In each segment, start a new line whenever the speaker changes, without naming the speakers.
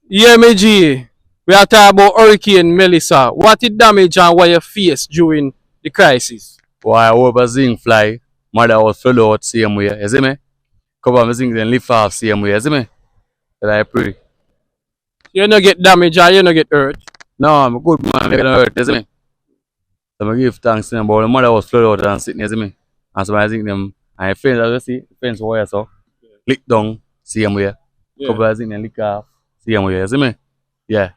Yeah, me G. We are talking about Hurricane Melissa. What it damage and what you faced during the crisis?
Why over zinc fly, mother was flood out same way, you see me? Cover my zinc then lift off same way, you see me? That I pray.
You no get damage and you no get hurt.
No, I'm a good man, make it hurt, you see me? So I give thanks to them, but the mother was flood out and sitting, you see me? And so I think them, and the fence, as you see, the fence wire so, lick down, same way.
Yeah.
Cover my zinc and lick off, same way, you see me? Yeah.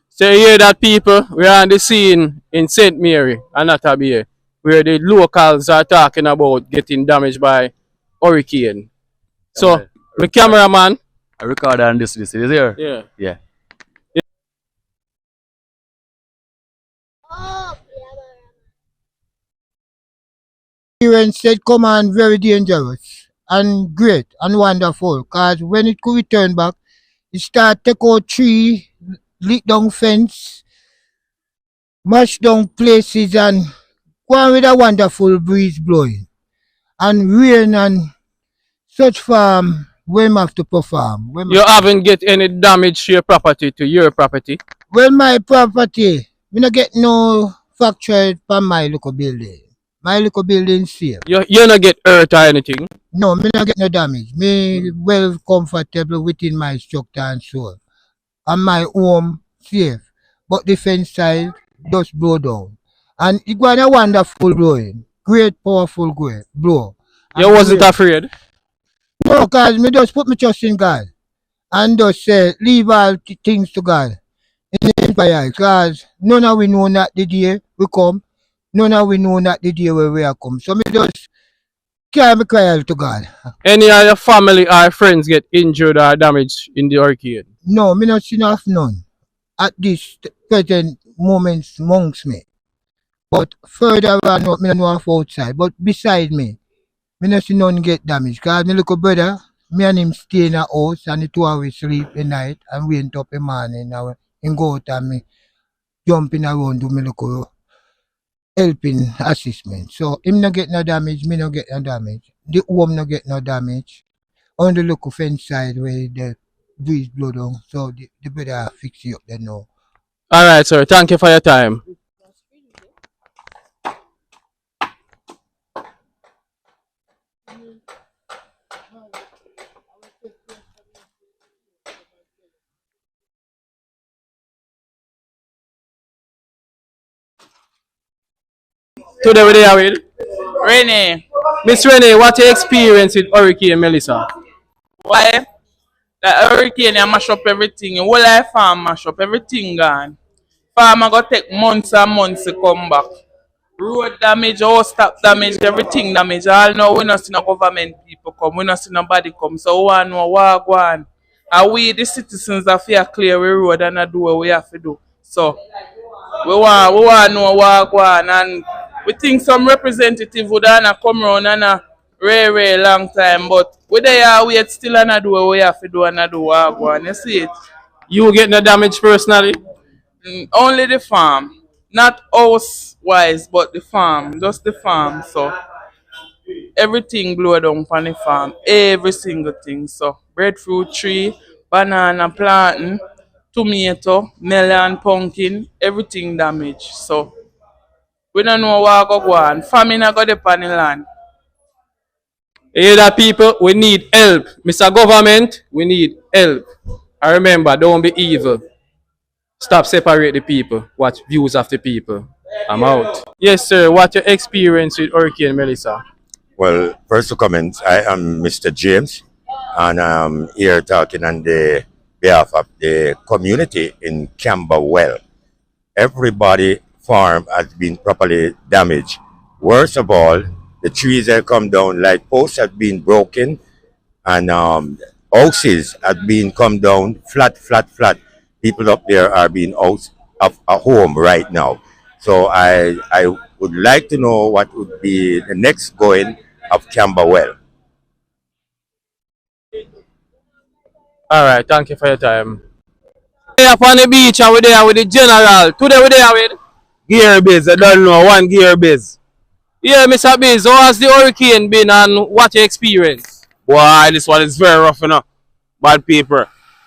So you hear that people, we are on the scene in St. Mary and Natabia, where the locals are talking about getting damaged by hurricane. So, the cameraman.
I record on this is here?
Yeah.
Yeah.
Experience said command very dangerous and great and wonderful, because when it could return back, it start take out tree, lick down fence, mash down places, and go on with a wonderful breeze blowing. And rain and such farm when have to perform.
You haven't get any damage to your property?
Well, my property, we not get no fracture from my local building. My local building safe.
You not get hurt or anything?
No, me not get no damage. Me well comfortable within my structure and so. And my home safe. But the fence side just blow down. And it was a wonderful blowing. Great, powerful blow.
You wasn't afraid?
No, because me just put my trust in God. And just say, leave all things to God. Because none of we know that the day we come. None of we know that the day where we are come. So me just carry my cry to God.
Any of your family or friends get injured or damaged in the hurricane?
No, me not seen of none at this present moment amongst me. But further on, me not know of outside. But beside me not see none get damaged. Because my little brother, me and him stay in a house and the two of we sleep at night and wake up in the morning and him go out and me jumping around do me little helping assessment. So him not get no damage, me not get no damage. The home not get no damage. On the local fence side where the breeze blow down. So the brother fix it up there now.
Alright, sir. Thank you for your time. Today we there with
Renee,
Miss Renee. What your experience with Hurricane Melissa?
why? The hurricane mash up everything. Whole life farm mash up everything gone. Farmer go take months and months to come back. Road damage, house stop damage, everything damage. All now we not see no government people come. We not see nobody come. So we want to know what go on. And we the citizens have to clear we road and do what we have to do. So we want to know what go on, and we think some representative would have come around and a very long time, but we there wait still and do what we have to do and do what go on. You see it?
You get no damage personally?
Only the farm, not house wise, but the farm, just the farm. So everything blew down on the farm, every single thing. So breadfruit tree, banana planting, tomato, melon, pumpkin, everything damaged. So we don't know what go on. Famine I got the on the land.
You hear that, people? We need help. Mr. Government, we need help. And remember, don't be evil. Stop separate the people. Watch views of the people. I'm out. Yes, sir. What's your experience with Hurricane Melissa?
Well, first to comment, I am Mr. James, and I'm here talking on the behalf of the community in Camberwell. Everybody farm has been properly damaged. Worst of all, the trees that come down, like posts have been broken, and houses have been come down flat. People up there are being out of a home right now. So I would like to know what would be the next going of Camberwell.
Alright, thank you for your time. We're up on the beach and we're there with the general. Today we're there with
Gear Biz, I don't know, one Gear Biz.
Yeah, Mr. Biz, how has the hurricane been and what your experience?
Boy, this one is very rough, you know. Bad people.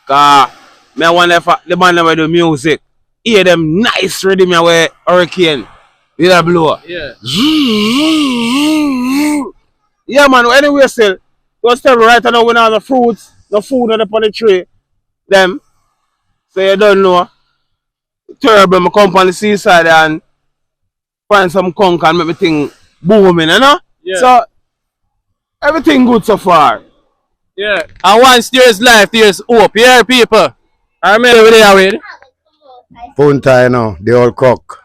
Cause me want the man them do music. Hear them nice rhythm where hurricane. With a blow.
Yeah.
Yeah man, anyway still. Just tell me right now when all the fruits, the food on the tree, them. So you don't know. Terrible, I come on the seaside and find some conch and make me think booming, you know?
Yeah.
So everything good so far.
Yeah. And once there's life, there's hope. Yeah, people. I remember we there with
Punta, you know, the old cock.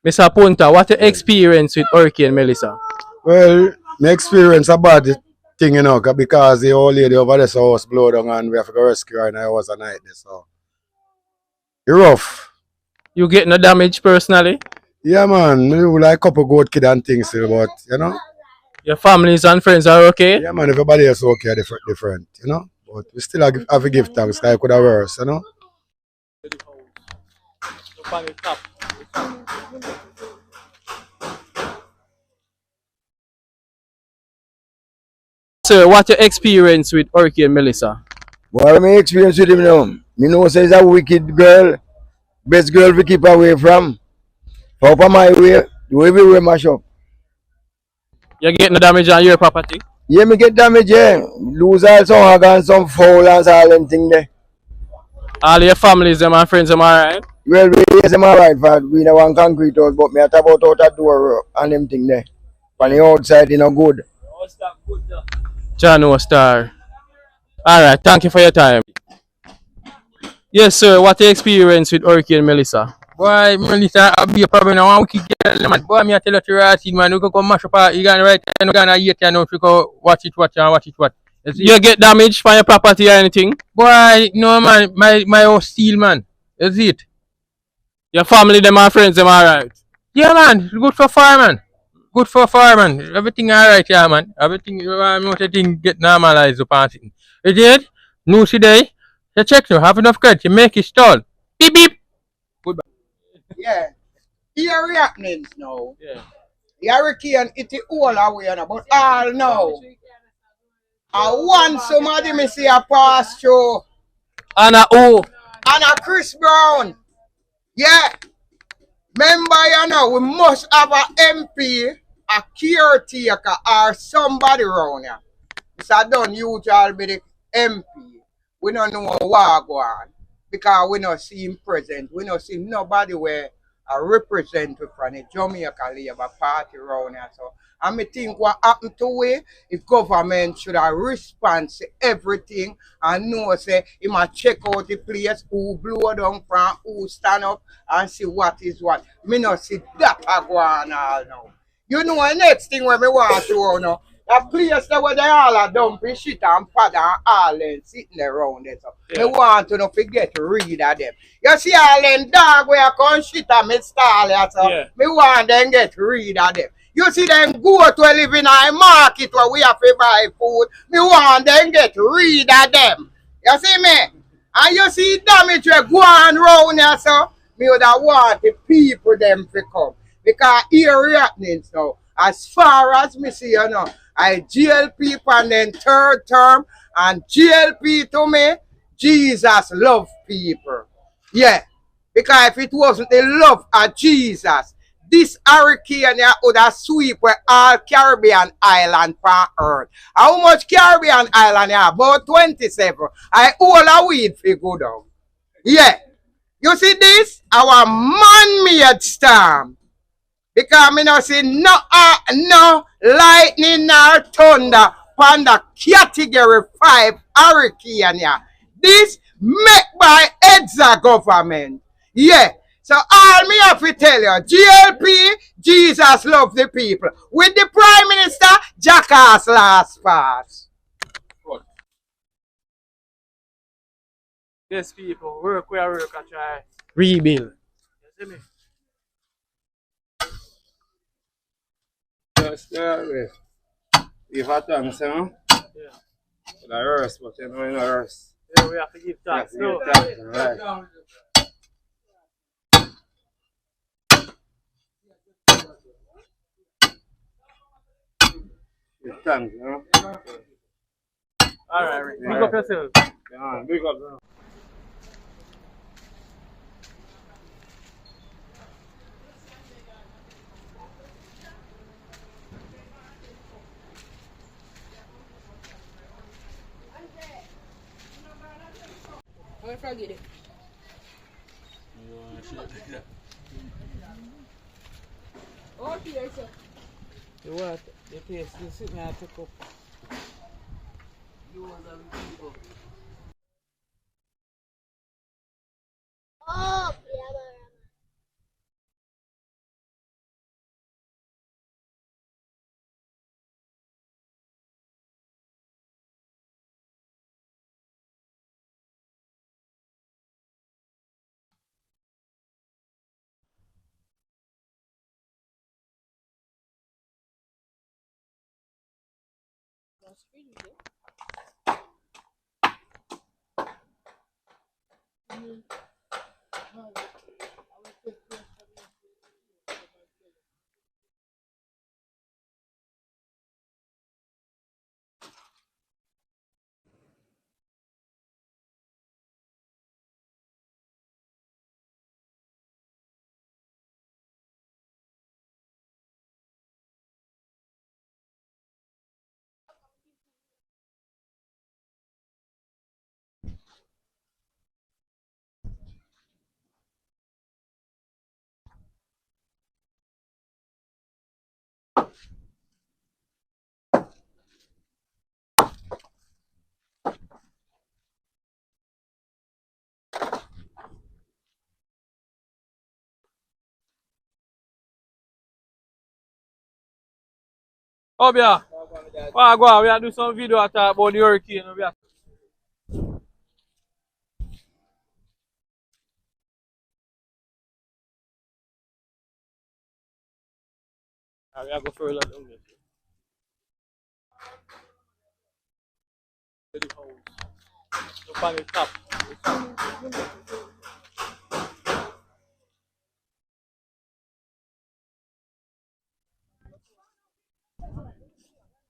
Mr. Punta. What your experience with Hurricane Melissa?
Well, my experience about the thing, you know, because the old lady over there saw us blow down and we have to go rescue her and I was a night there, so. It's rough.
You get no damage personally?
Yeah, man, we like a couple goat kid and things, but, you know.
Your families and friends are okay?
Yeah, man, everybody else okay, different, you know. But we still have to give thanks, like could have worse, you know.
Sir, what your experience with Hurricane Melissa?
What my experience with him now? Me know say he's a wicked girl. Best girl we keep away from. For up on my way, do everywhere mash up.
You get no damage on your property?
Yeah, me get damage, yeah. Lose all some organs, some foul and all them thing there.
All your families them and friends them alright?
Well, we yes, them alright, for we no one concrete house, but me at about out that door and them thing there. On the outside, you know, good.
John Star. Alright, thank you for your time. Yes, sir. What your experience with Hurricane Melissa?
Boy, Melissa, I'll be a problem now. I keep getting man. Boy, me I tell you to right, man. We go come mash up. You gonna right, you gonna eat, you know. We go watch it.
You get damage from your property or anything?
Boy, no man, my house steel man. Is it?
Your family them and friends them alright?
Yeah man, good for fireman. Good for fireman. Everything alright, yeah man. Everything everything get normalized upon it. You did? No today. You check you have enough credit, you make it stall. Beep beep.
Yeah. Here happenings now.
Yeah.
The hurricane it all away now, but all now. I want somebody me see a pass through.
Anna who?
And a Chris Brown. Yeah. Remember, you know, we must have a MP, a caretaker, or somebody around here. It's a done usual be the MP. We don't know what go on. Because we don't see him present. We don't see nobody where a representative from the Jamaica Labour Party around here. So I think what happened to it, if government should have response to everything and know say he might check out the place, who blow down from, who stand up and see what is what. Me not see that go on all now. You know the next thing when me want to show now. That place that where they all are dumping shit and pad and all them sitting around there. So me want to not forget to read of them. You see all them dog where come shit and me stall here, so me want them get read of them. You see them go to live in a market where we have to buy food. Me want them get rid of them. You see me? And you see damage we go on round here, so me would have want the people them to come. Because here happening so as far as me see, you know, I jail people and then third term and jail people to me, Jesus love people. Yeah. Because if it wasn't the love of Jesus, this hurricane would have sweep where all Caribbean island on earth. How much Caribbean island here? About 27. I all a weed for go down. Yeah. You see this? Our man-made storm. Because me not see no lightning or thunder on the category 5 hurricane here. This made by EDSA government. Yeah. So all me have to tell you, GLP, Jesus love the people. With the Prime Minister, jackass last pass.
Yes, people, work and try rebuild. You see me?
Give a thanks, you know?
Yeah.
For the earth, but you know, in the earth.
Yeah, we have to give thanks.
Give thanks, right. Give thanks, you know?
Alright, pick up yourself.
Yeah, big up.
The what? The taste, the sitting there to cook.
Oh, yeah. Well, go on. We are do some video about the hurricane. We are go further down there. Up on the top.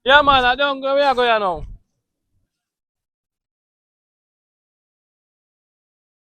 Yeah, man. I don't go. We are going now.